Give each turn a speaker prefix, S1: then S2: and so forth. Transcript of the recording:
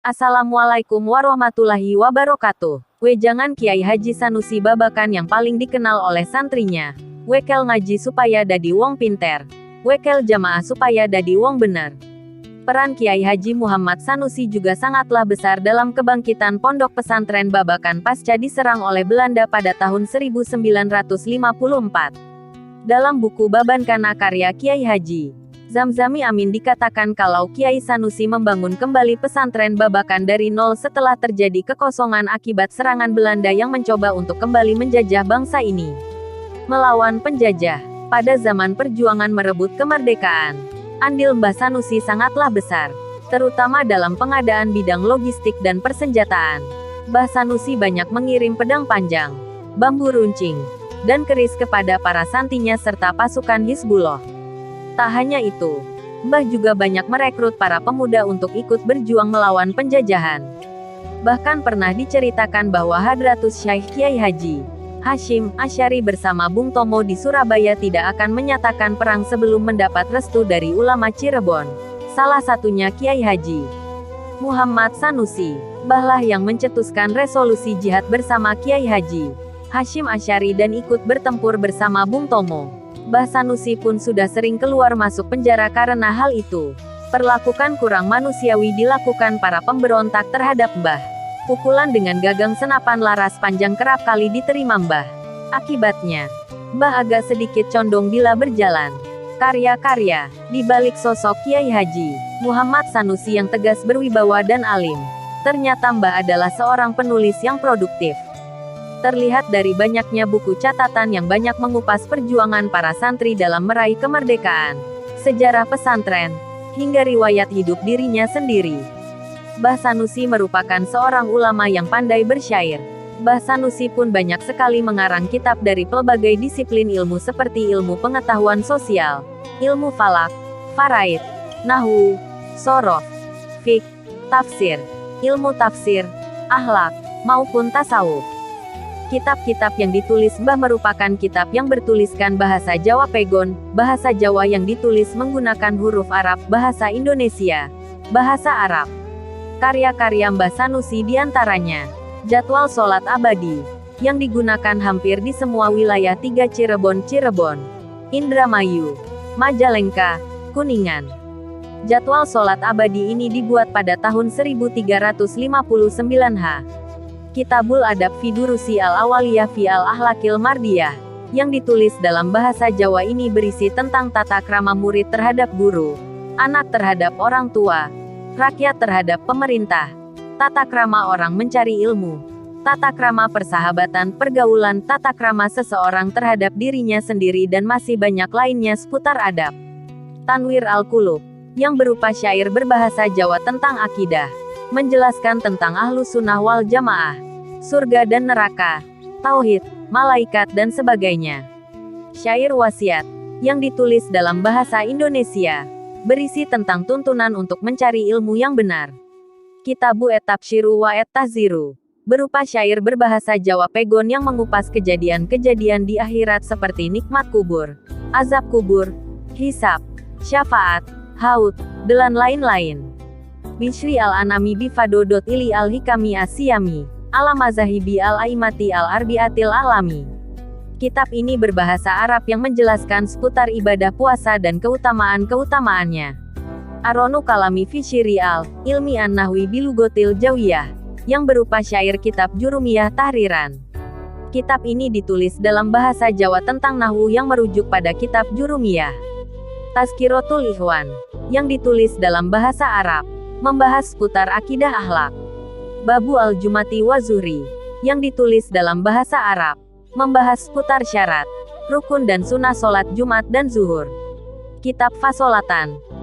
S1: Assalamualaikum warahmatullahi wabarakatuh. Wejangan Kiai Haji Sanusi Babakan yang paling dikenal oleh santrinya. Wekel ngaji supaya dadi wong pinter. Wekel jamaah supaya dadi wong bener. Peran Kiai Haji Muhammad Sanusi juga sangatlah besar dalam kebangkitan pondok pesantren Babakan pasca diserang oleh Belanda pada tahun 1954. Dalam buku Babankana karya Kiai Haji Zamzami Amin dikatakan kalau Kiai Sanusi membangun kembali pesantren Babakan dari nol setelah terjadi kekosongan akibat serangan Belanda yang mencoba untuk kembali menjajah bangsa ini. Melawan penjajah. Pada zaman perjuangan merebut kemerdekaan, andil Mbah Sanusi sangatlah besar, terutama dalam pengadaan bidang logistik dan persenjataan. Mbah Sanusi banyak mengirim pedang panjang, bambu runcing, dan keris kepada para santinya serta pasukan Hizbullah. Tak hanya itu, Mbah juga banyak merekrut para pemuda untuk ikut berjuang melawan penjajahan. Bahkan pernah diceritakan bahwa Hadratus Syaikh Kiai Haji Hashim Asy'ari bersama Bung Tomo di Surabaya tidak akan menyatakan perang sebelum mendapat restu dari ulama Cirebon. Salah satunya Kiai Haji Muhammad Sanusi. Mbahlah yang mencetuskan resolusi jihad bersama Kiai Haji Hashim Asy'ari dan ikut bertempur bersama Bung Tomo. Mbah Sanusi pun sudah sering keluar masuk penjara karena hal itu. Perlakukan kurang manusiawi dilakukan para pemberontak terhadap Mbah. Pukulan dengan gagang senapan laras panjang kerap kali diterima Mbah. Akibatnya, Mbah agak sedikit condong bila berjalan. Karya-karya di balik sosok Kiai Haji Muhammad Sanusi yang tegas berwibawa dan alim. Ternyata Mbah adalah seorang penulis yang produktif. Terlihat dari banyaknya buku catatan yang banyak mengupas perjuangan para santri dalam meraih kemerdekaan, sejarah pesantren, hingga riwayat hidup dirinya sendiri. Mbah Sanusi merupakan seorang ulama yang pandai bersyair. Mbah Sanusi pun banyak sekali mengarang kitab dari pelbagai disiplin ilmu seperti ilmu pengetahuan sosial, ilmu falak, faraid, nahwu, shoroh, fiqh, tafsir, ilmu tafsir, akhlak, maupun tasawuf. Kitab-kitab yang ditulis Mbah merupakan kitab yang bertuliskan bahasa Jawa Pegon, bahasa Jawa yang ditulis menggunakan huruf Arab, bahasa Indonesia, bahasa Arab. Karya-karya Mbah Sanusi diantaranya Jadwal Sholat Abadi, yang digunakan hampir di semua wilayah 3 Cirebon, Indramayu, Majalengka, Kuningan. Jadwal Sholat Abadi ini dibuat pada tahun 1359 Kitabul Adab fi Durusi al-Awaliyah fi al-Ahlakil Mardiyah, yang ditulis dalam bahasa Jawa ini berisi tentang tata krama murid terhadap guru, anak terhadap orang tua, rakyat terhadap pemerintah, tata krama orang mencari ilmu, tata krama persahabatan, pergaulan, tata krama seseorang terhadap dirinya sendiri dan masih banyak lainnya seputar adab. Tanwir al-Qulub, yang berupa syair berbahasa Jawa tentang akidah, menjelaskan tentang Ahlus Sunnah wal Jamaah, surga dan neraka, tauhid, malaikat dan sebagainya. Syair wasiat, yang ditulis dalam bahasa Indonesia, berisi tentang tuntunan untuk mencari ilmu yang benar. Kitabu et-Tabsyiru wa et-Tahziru, berupa syair berbahasa Jawa Pegon yang mengupas kejadian-kejadian di akhirat seperti nikmat kubur, azab kubur, hisab, syafaat, haud, dan lain-lain. Bishri al-Anami bifado.ili al-Hikami as-Siyami, ala-Mazahibi al-Aimati al-Arbiatil alami. Kitab ini berbahasa Arab yang menjelaskan seputar ibadah puasa dan keutamaan-keutamaannya. Aronu Kalami fi Syiri al-Ilmi an-Nahwi bilugotil Jawiyah, yang berupa syair kitab Jurumiyah Tahriran. Kitab ini ditulis dalam bahasa Jawa tentang nahwu yang merujuk pada kitab Jurumiyah. Tazkiratul Ikhwan, yang ditulis dalam bahasa Arab, membahas seputar akidah akhlak. Babu al-Jumati wa Zuhri, yang ditulis dalam bahasa Arab, membahas seputar syarat, rukun dan sunnah sholat Jumat dan zuhur. Kitab Fasolatan,